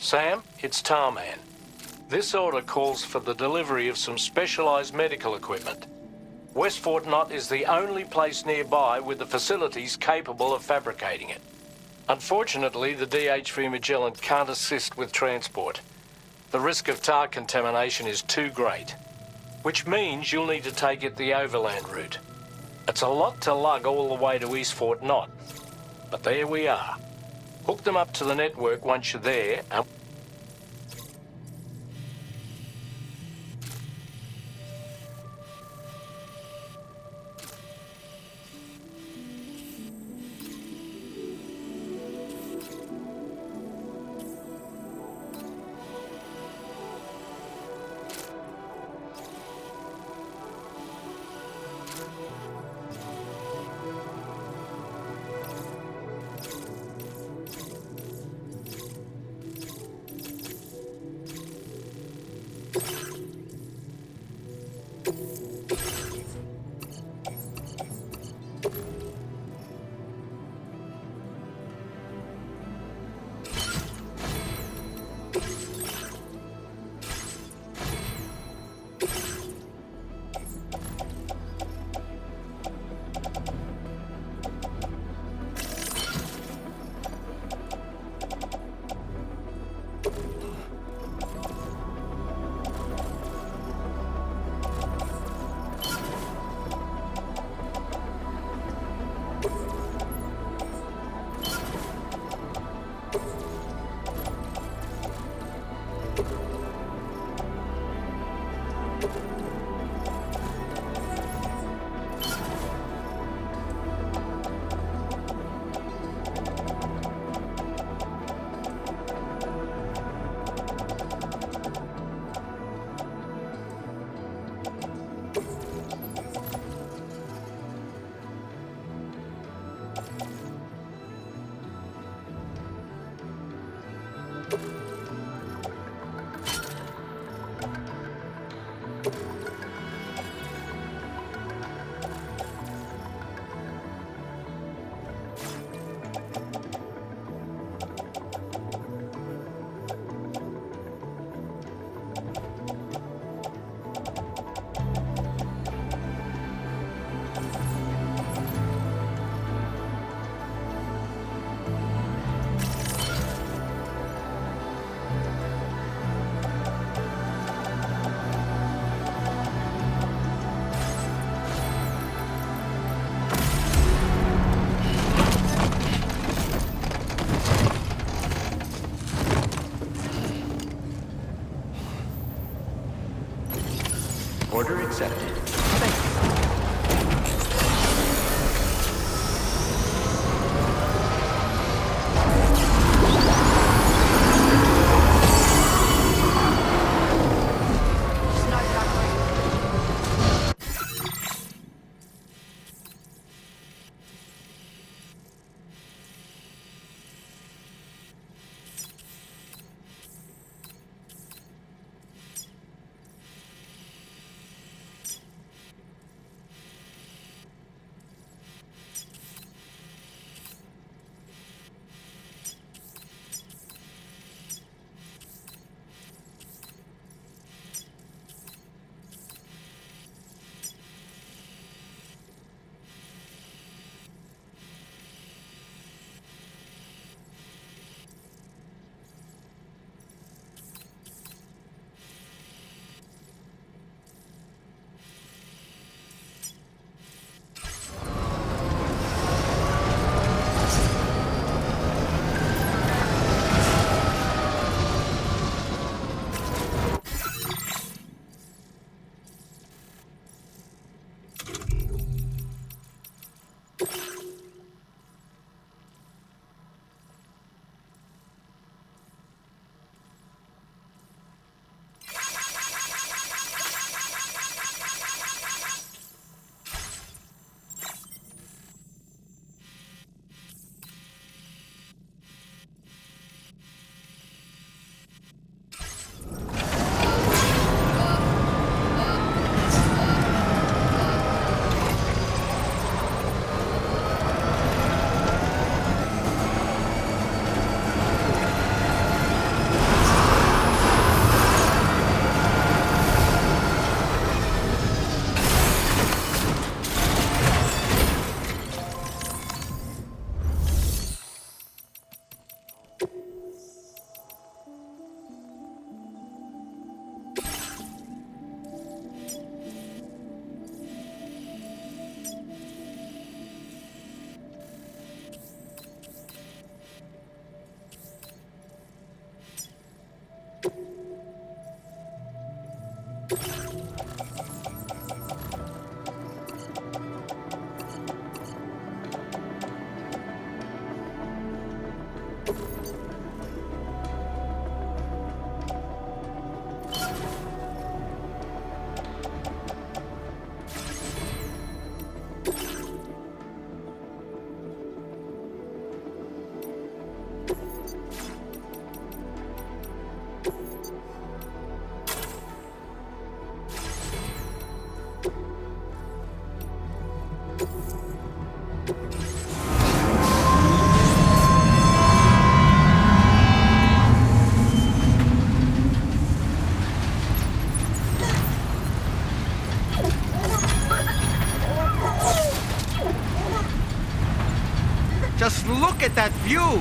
Sam, it's Tarman. This order calls for the delivery of some specialized medical equipment. West Fort Knott is the only place nearby with the facilities capable of fabricating it. Unfortunately, the DHV Magellan can't assist with transport. The risk of tar contamination is too great, which means you'll need to take it the overland route. It's a lot to lug all the way to East Fort Knott, but there we are. Hook them up to the network once you're there, and order accepted. Just look at that view!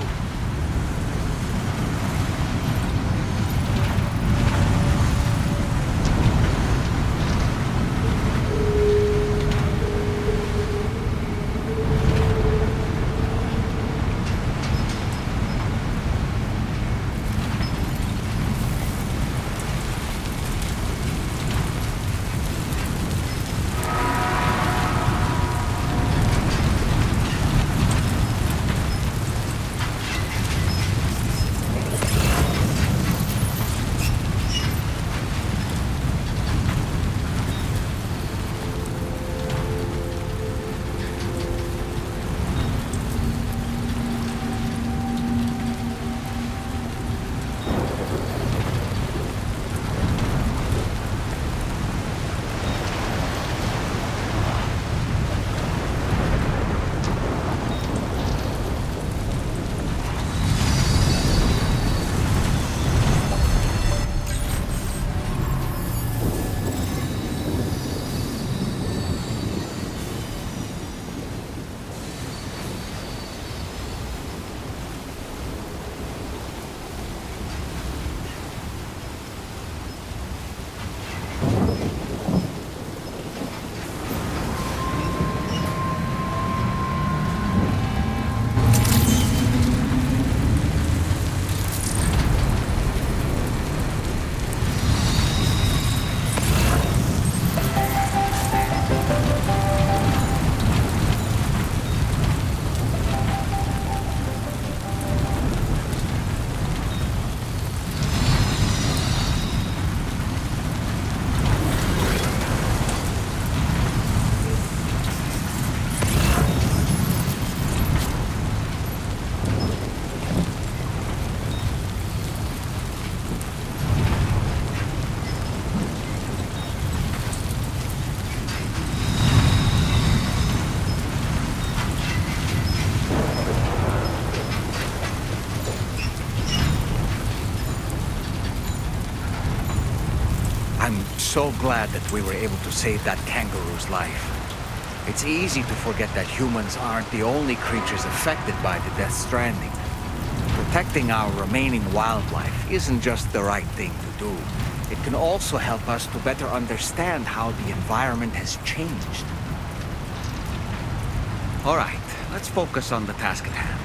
I'm so glad that we were able to save that kangaroo's life. It's easy to forget that humans aren't the only creatures affected by the Death Stranding. Protecting our remaining wildlife isn't just the right thing to do. It can also help us to better understand how the environment has changed. All right, let's focus on the task at hand.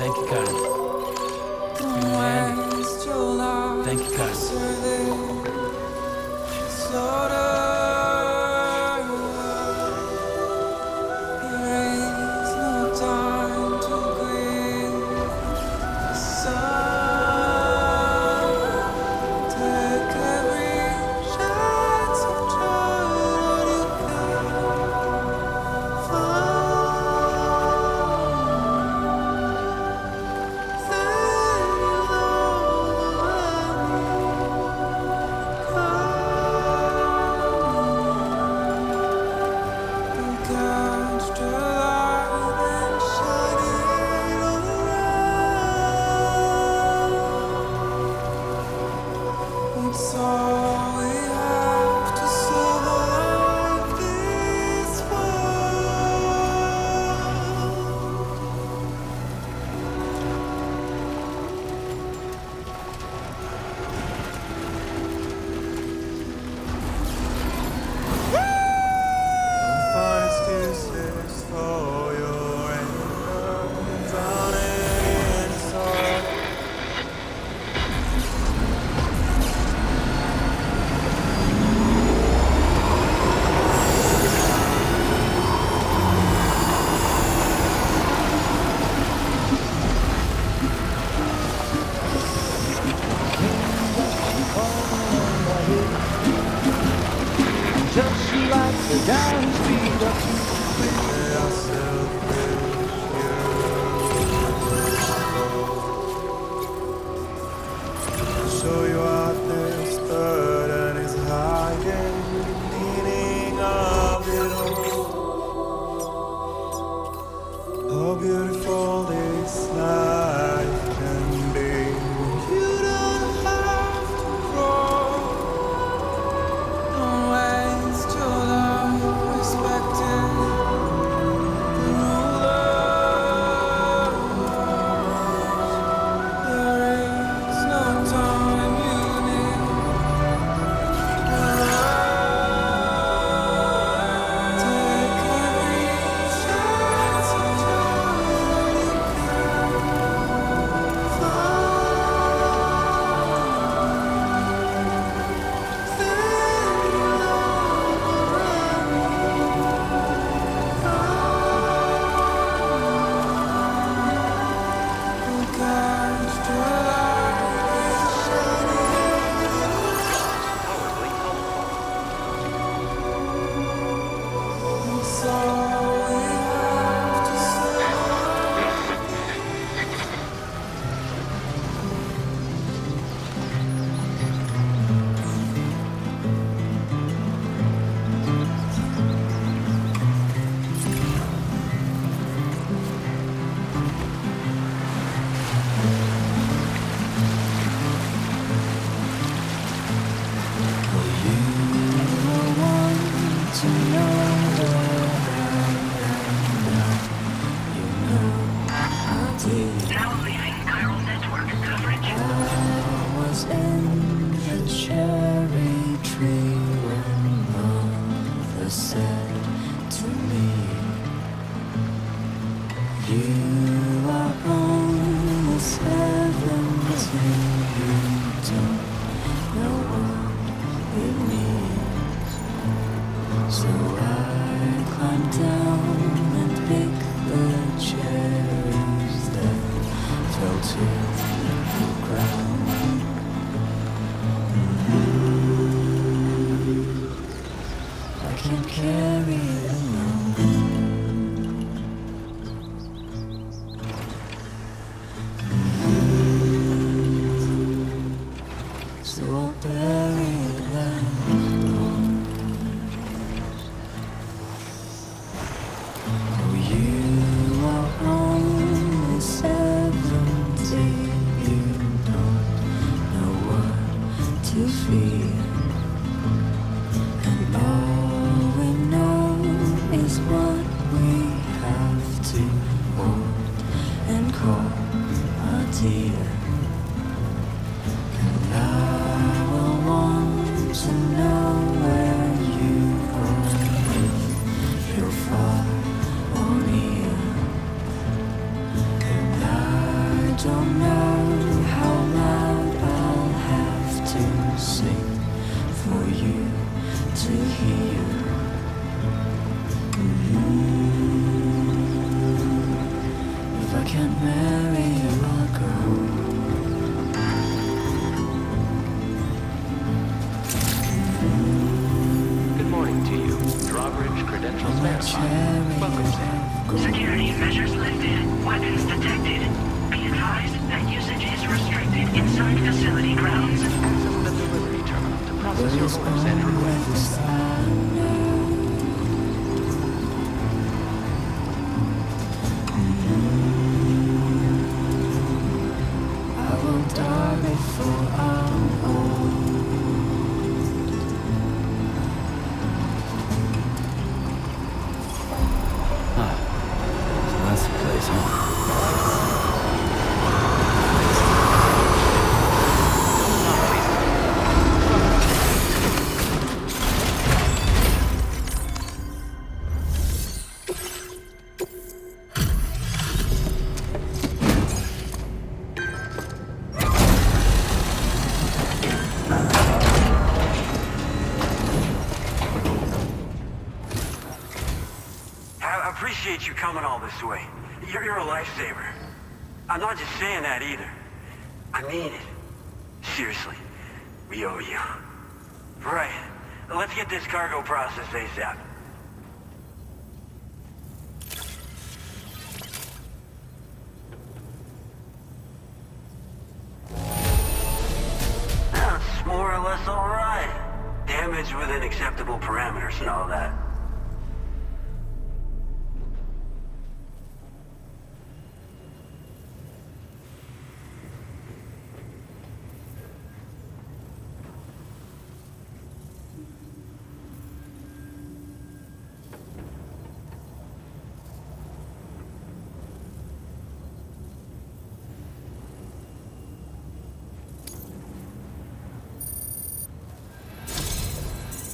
Thank you, Karen. Andy. Thank you, Karen. to the ground. I can't carry it alone. So I'll bury it down. Oh, you are only 70. You don't know what to fear. And all we know is what we have to hold and call our dear. And I will want to know where you are, if you're far or near. And I don't know how loud I'll have to sing for you to hear. If I can't marry you, I'll go. Good morning to you. Drawbridge credentials verified. Welcome, Sam. Security measures lifted. Weapons detected. Be advised that usage is restricted inside facility grounds. Access the delivery terminal to process your orders and requests. I will die before I'm old. So that's the place, huh? I appreciate you coming all this way. You're a lifesaver. I'm not just saying that either. I mean it. Seriously, we owe you. Right. Let's get this cargo processed ASAP. That's more or less all right. Damage within acceptable parameters and all that.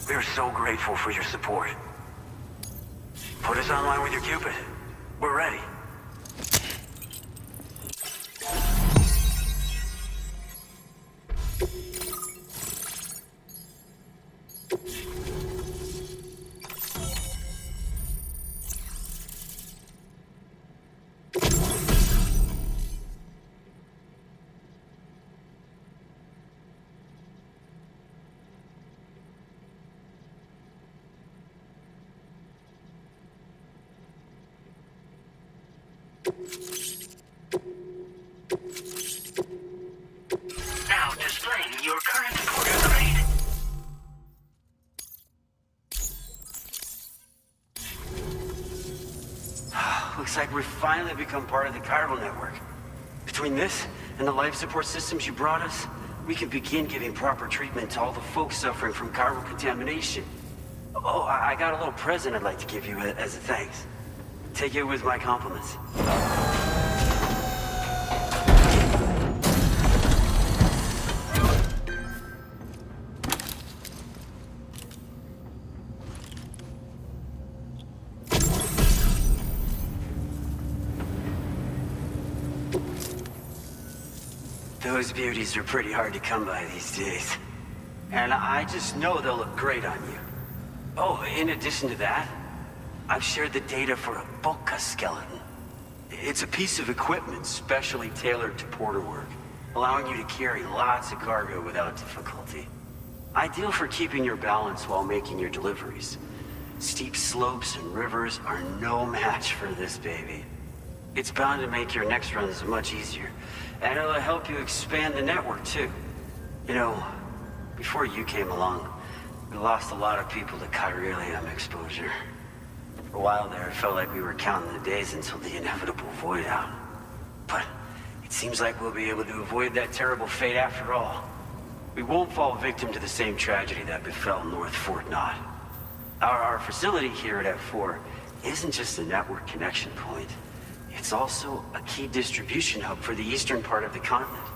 We're so grateful for your support. Put us online with your Cupid. We're ready. Now displaying your current porter grade. Looks like we've finally become part of the chiral network. Between this and the life support systems you brought us, we can begin giving proper treatment to all the folks suffering from chiral contamination. Oh, I got a little present I'd like to give you as a thanks. Take it with my compliments. Those beauties are pretty hard to come by these days. And I just know they'll look great on you. Oh, in addition to that, I've shared the data for a Boca skeleton. It's a piece of equipment specially tailored to porter work, allowing you to carry lots of cargo without difficulty. Ideal for keeping your balance while making your deliveries. Steep slopes and rivers are no match for this baby. It's bound to make your next runs much easier, and it'll help you expand the network too. You know, before you came along, we lost a lot of people to chiralium exposure. For a while there, it felt like we were counting the days until the inevitable void out. But it seems like we'll be able to avoid that terrible fate after all. We won't fall victim to the same tragedy that befell North Fort Knott. Our facility here at F4 isn't just a network connection point. It's also a key distribution hub for the eastern part of the continent.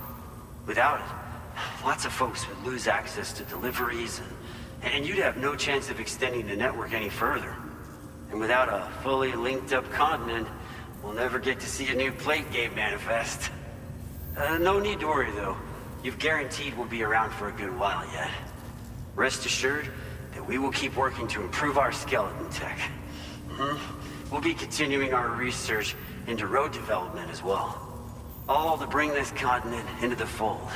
Without it, lots of folks would lose access to deliveries, and you'd have no chance of extending the network any further. And without a fully linked up continent, we'll never get to see a new plate game manifest. No need to worry though. You've guaranteed we'll be around for a good while yet. Rest assured that we will keep working to improve our skeleton tech. We'll be continuing our research into road development as well. All to bring this continent into the fold.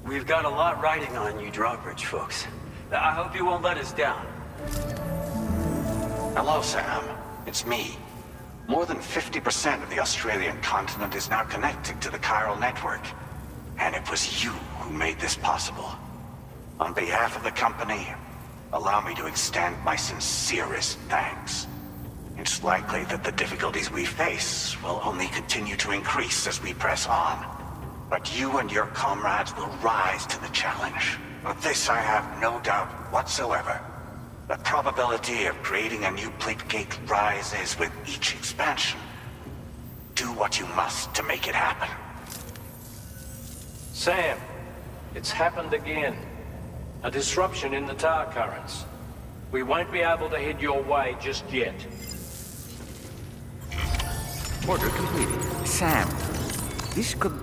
We've got a lot riding on you drawbridge folks. I hope you won't let us down. Hello, Sam. It's me. More than 50% of the Australian continent is now connected to the chiral network. And it was you who made this possible. On behalf of the company, allow me to extend my sincerest thanks. It's likely that the difficulties we face will only continue to increase as we press on. But you and your comrades will rise to the challenge. Of this I have no doubt whatsoever. The probability of creating a new plate gate rises with each expansion. Do what you must to make it happen. Sam, it's happened again. A disruption in the tar currents. We won't be able to head your way just yet. Order completed. Sam, this could...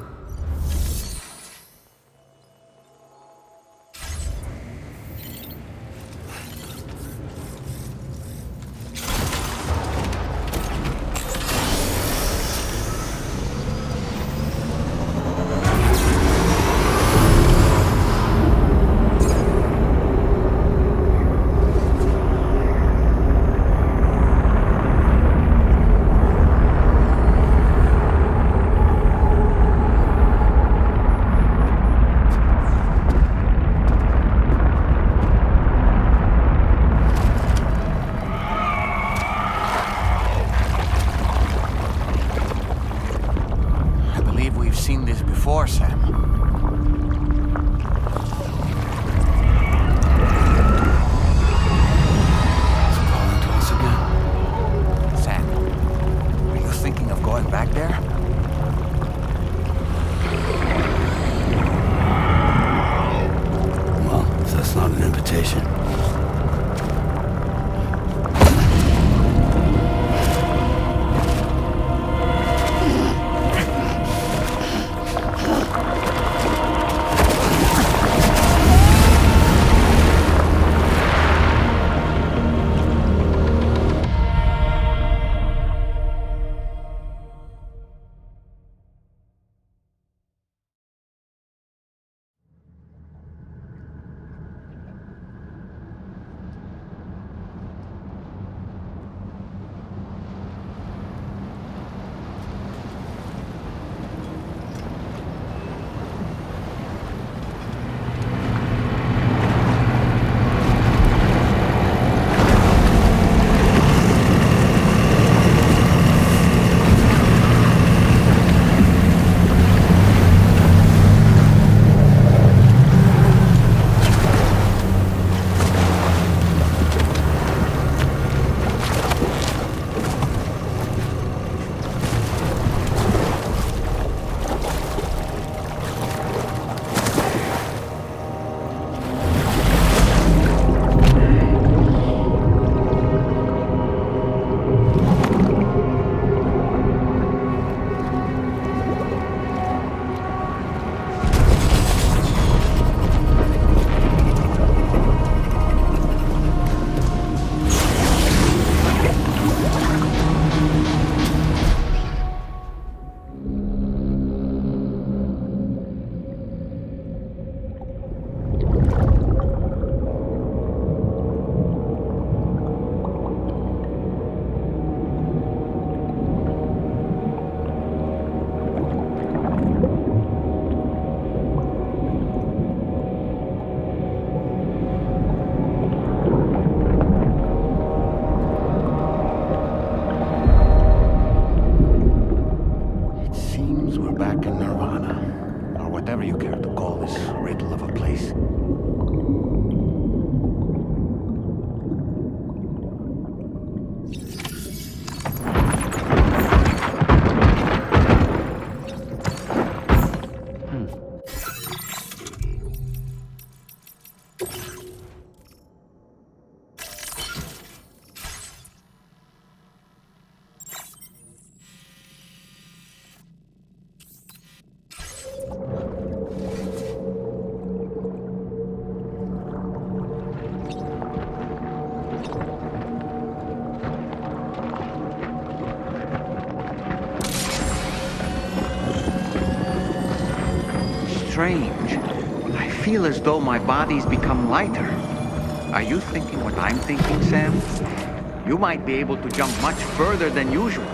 before, Sam. It's calling to us again. Sam, are you thinking of going back there? Well, if that's not an invitation. back in Nirvana, or whatever you care to call this riddle of a place. Strange. I feel as though my body's become lighter. Are you thinking what I'm thinking, Sam? You might be able to jump much further than usual.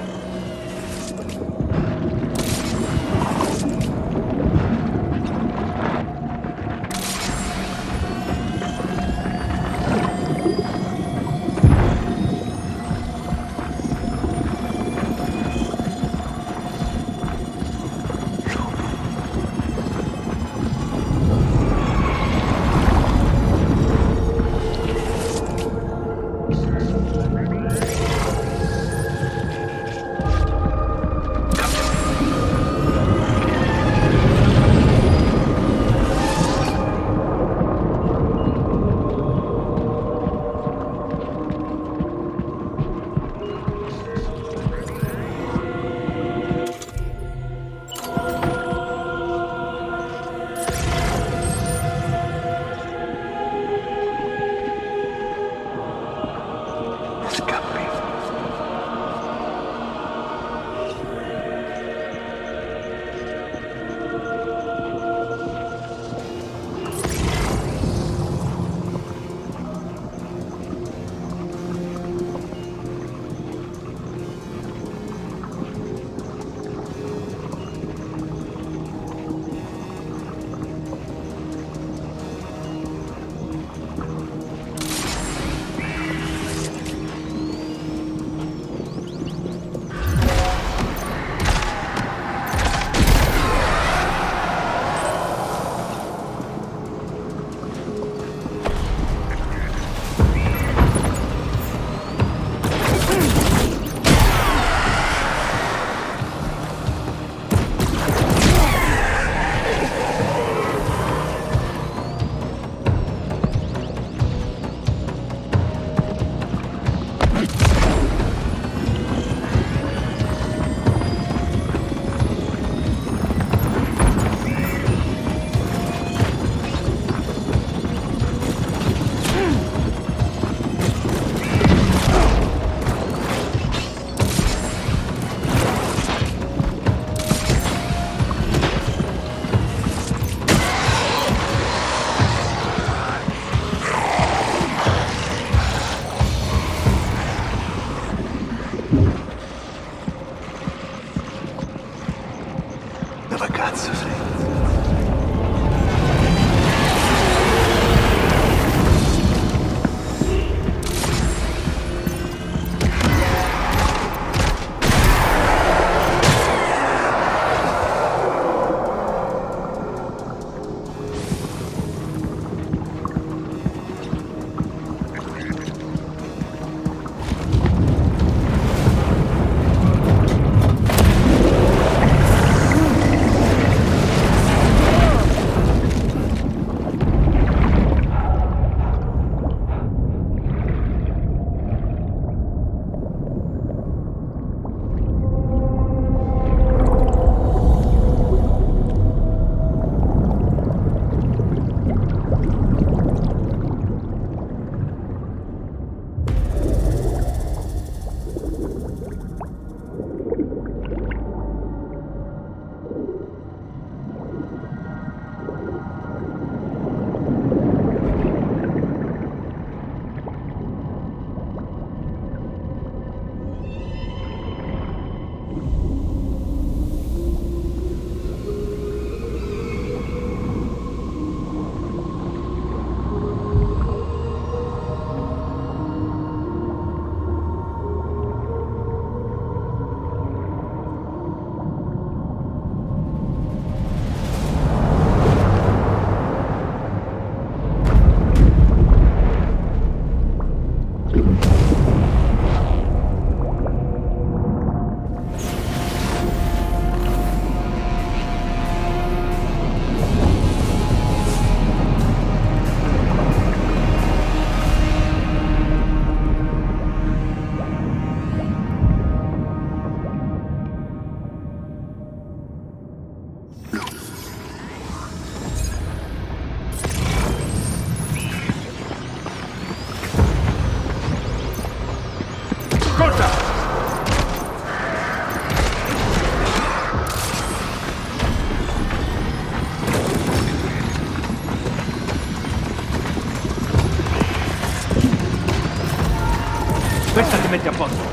Muévete, apóstol.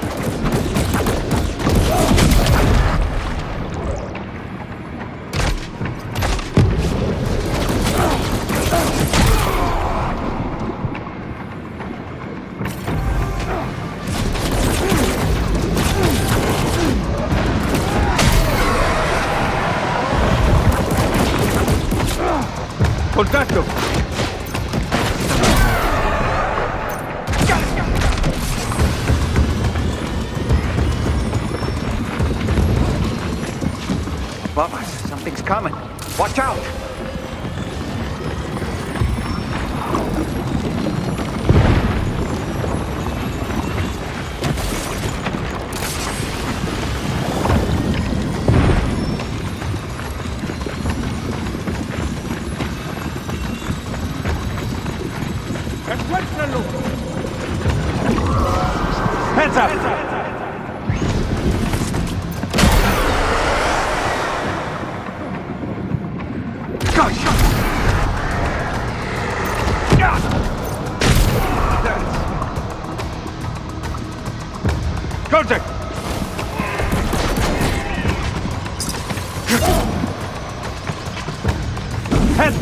¡Contacto! Above us, something's coming. Watch out! Hands up! Gosh! Contact! Head!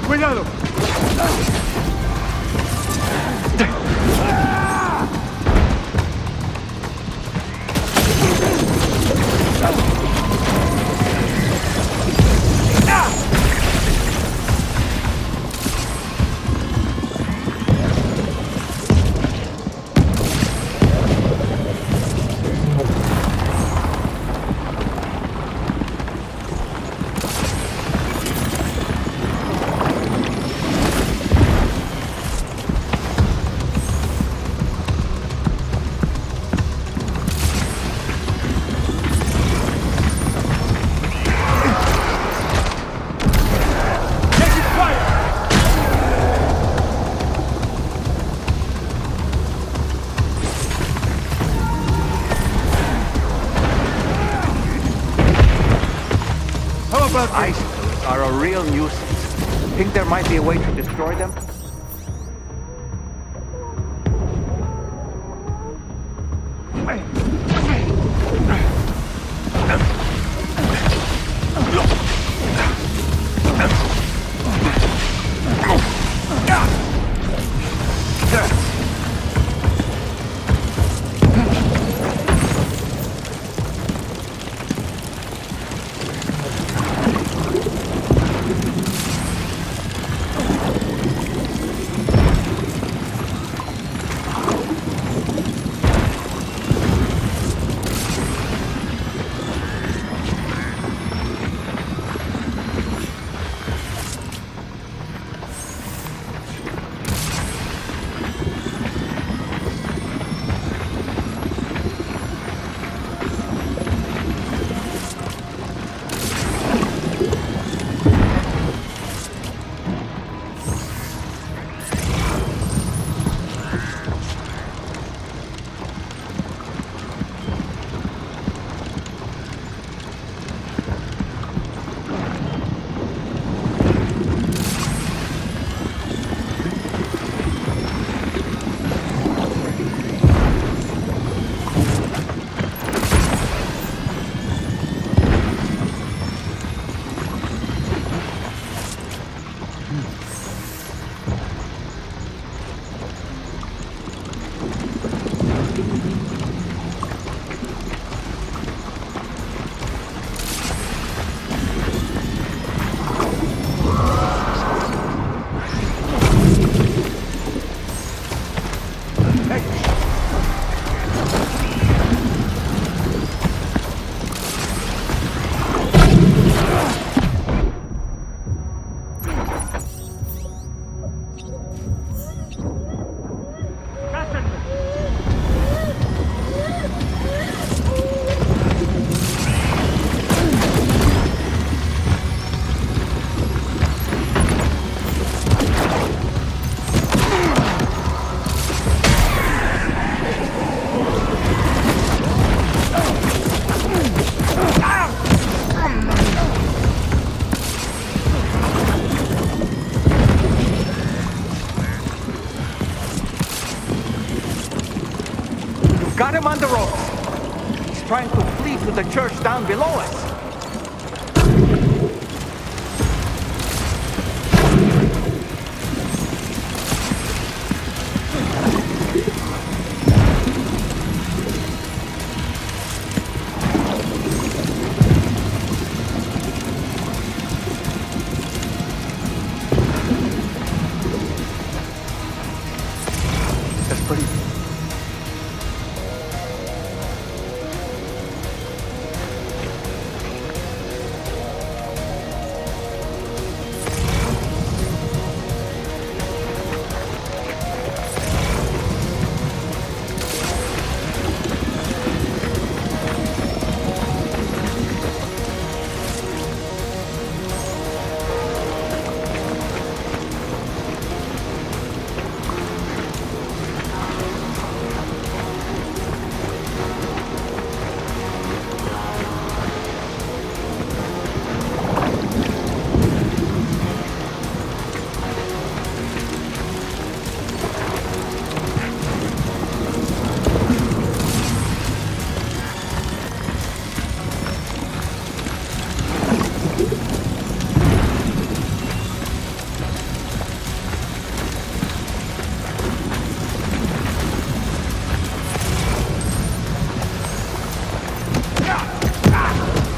¡Cuidado! Icicles are a real nuisance. Think there might be a way to destroy them? We've got him on the ropes. He's trying to flee to the church down below us.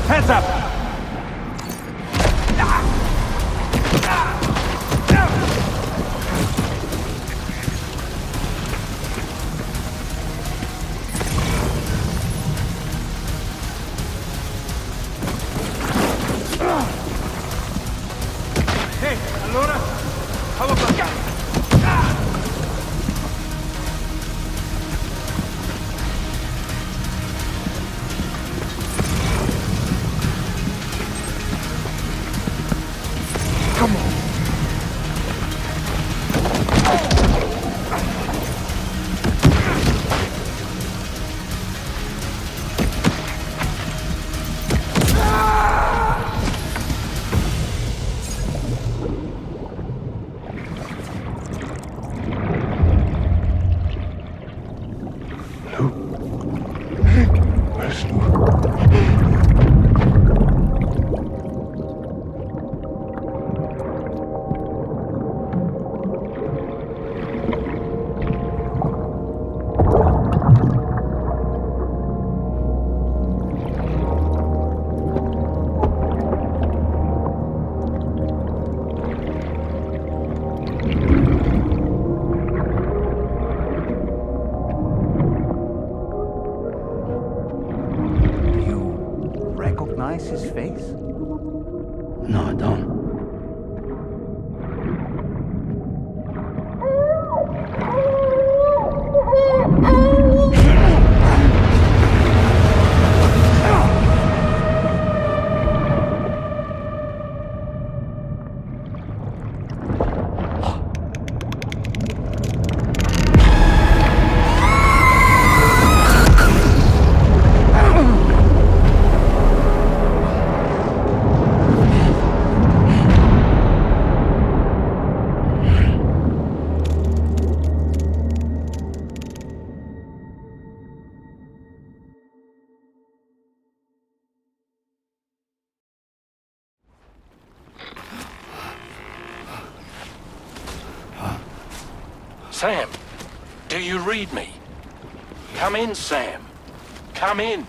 Hands up! Hey, allora? How about that? His face? No, I don't. Sam, do you read me? Come in, Sam. Come in.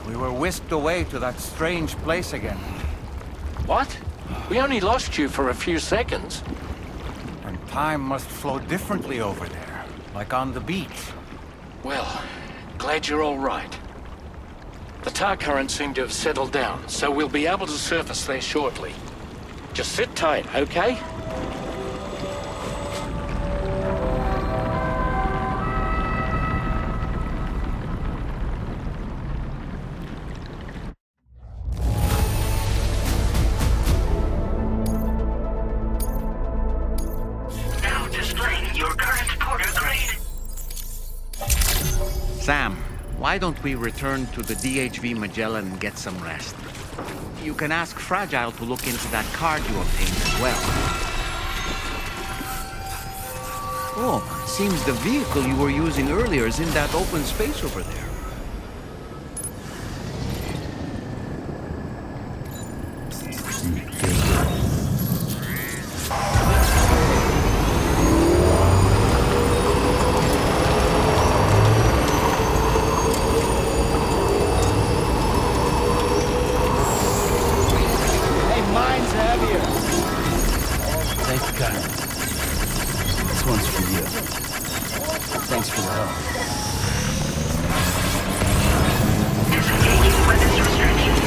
We were whisked away to that strange place again. What? We only lost you for a few seconds. And time must flow differently over there, like on the beach. Well, glad you're all right. The tar currents seem to have settled down, so we'll be able to surface there shortly. Just sit tight, okay? Now displaying your current porter grade. Sam, why don't we return to the DHV Magellan and get some rest? You can ask Fragile to look into that card you obtained as well. Oh, seems the vehicle you were using earlier is in that open space over there. Hey, mine's heavier. Thank you, guys. This one's for you. Thanks for the help. Disengaging weapons restrictions.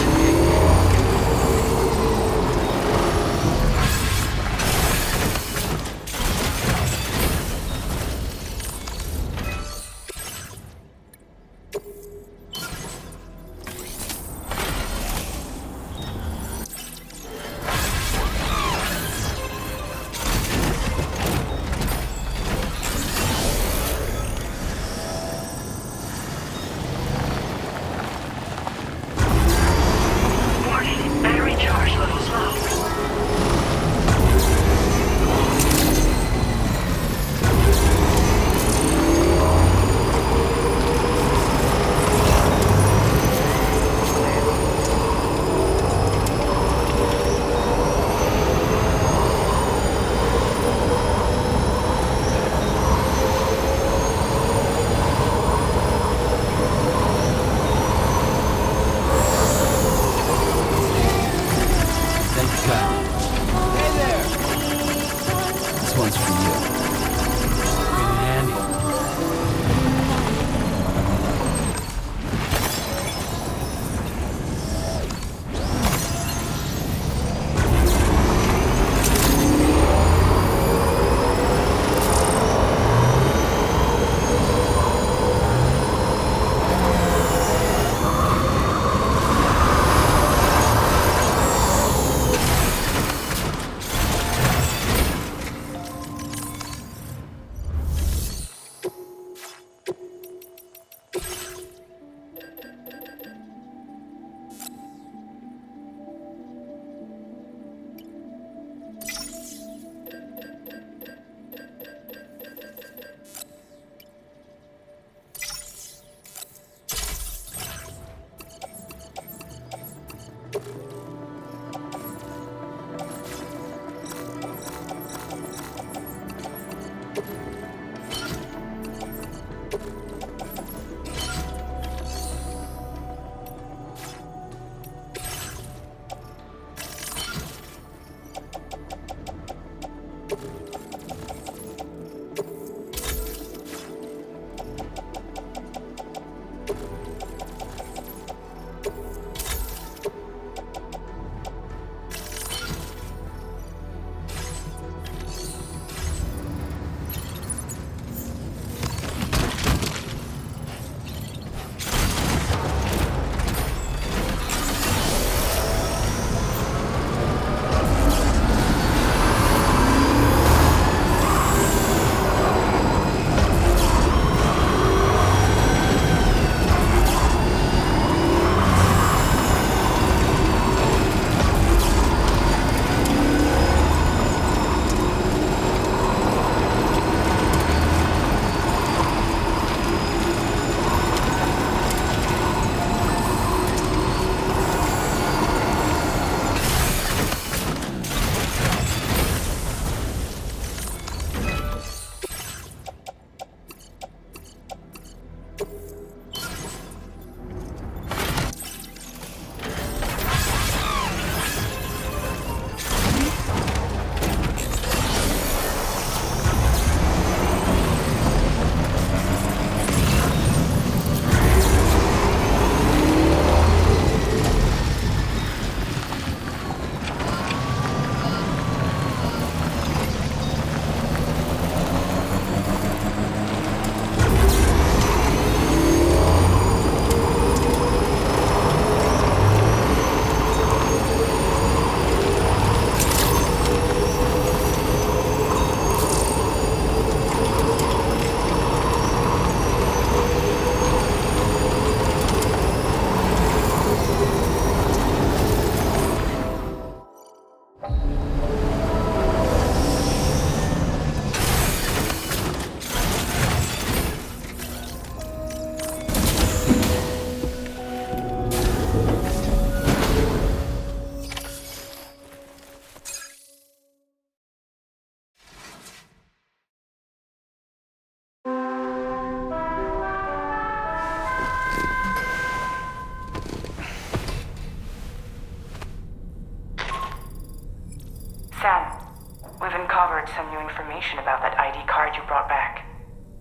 information about that ID card you brought back.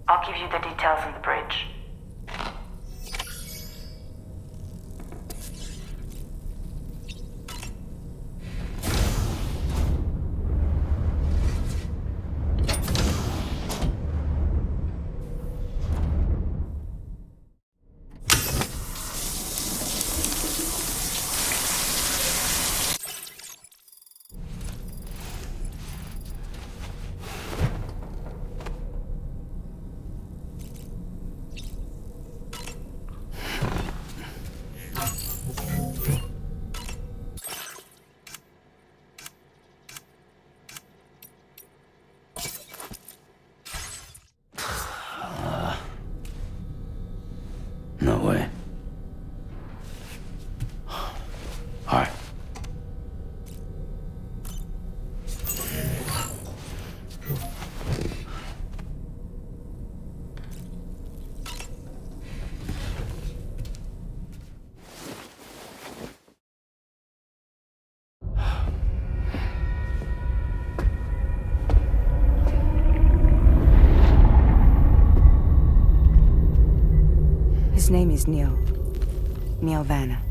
I'll give you the details on the bridge. No way. All right. His name is Neil. Neil Vanna.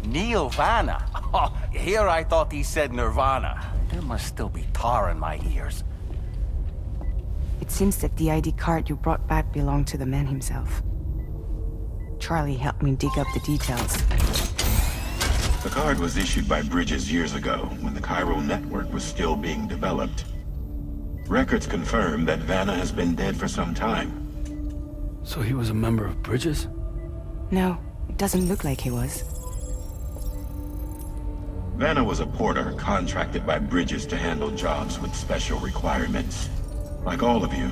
Neil Vanna? Oh, here I thought he said Nirvana. There must still be tar in my ears. It seems that the ID card you brought back belonged to the man himself. Charlie helped me dig up the details. The card was issued by Bridges years ago, when the chiral network was still being developed. Records confirm that Vanna has been dead for some time. So he was a member of Bridges? No, it doesn't look like he was. Vanna was a porter contracted by Bridges to handle jobs with special requirements. Like all of you,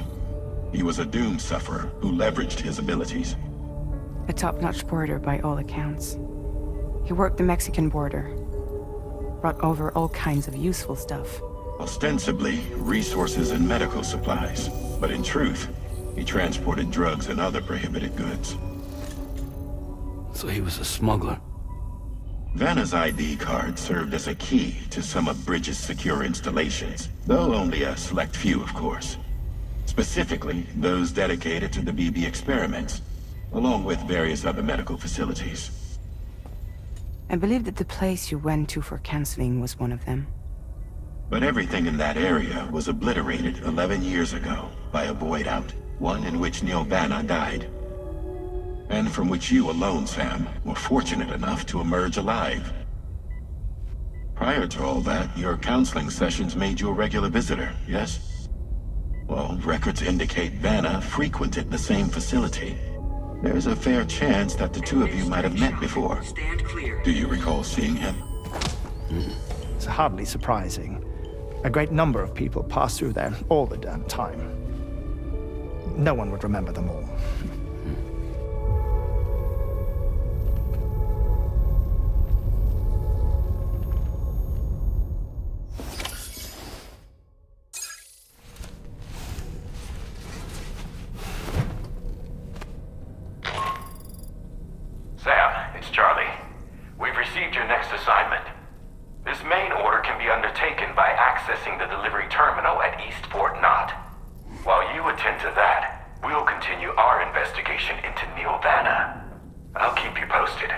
he was a doom sufferer who leveraged his abilities. A top-notch porter by all accounts. He worked the Mexican border. Brought over all kinds of useful stuff. Ostensibly, resources and medical supplies. But in truth, he transported drugs and other prohibited goods. So he was a smuggler. Vanna's ID card served as a key to some of Bridges' secure installations, though only a select few, of course. Specifically, those dedicated to the BB experiments, along with various other medical facilities. I believe that the place you went to for counseling was one of them. But everything in that area was obliterated 11 years ago by a void out, one in which Neil Vanna died. And from which you alone, Sam, were fortunate enough to emerge alive. Prior to all that, your counseling sessions made you a regular visitor, yes? Well, records indicate Vanna frequented the same facility. There's a fair chance that the two of you might have met before. Do you recall seeing him? It's hardly surprising. A great number of people pass through there all the damn time. No one would remember them all. Sam, it's Charlie. We've received your next assignment. This main order can be undertaken by accessing the delivery terminal at East Fort Knott. While you attend to that, we'll continue our investigation into Neil Vanna. I'll keep you posted.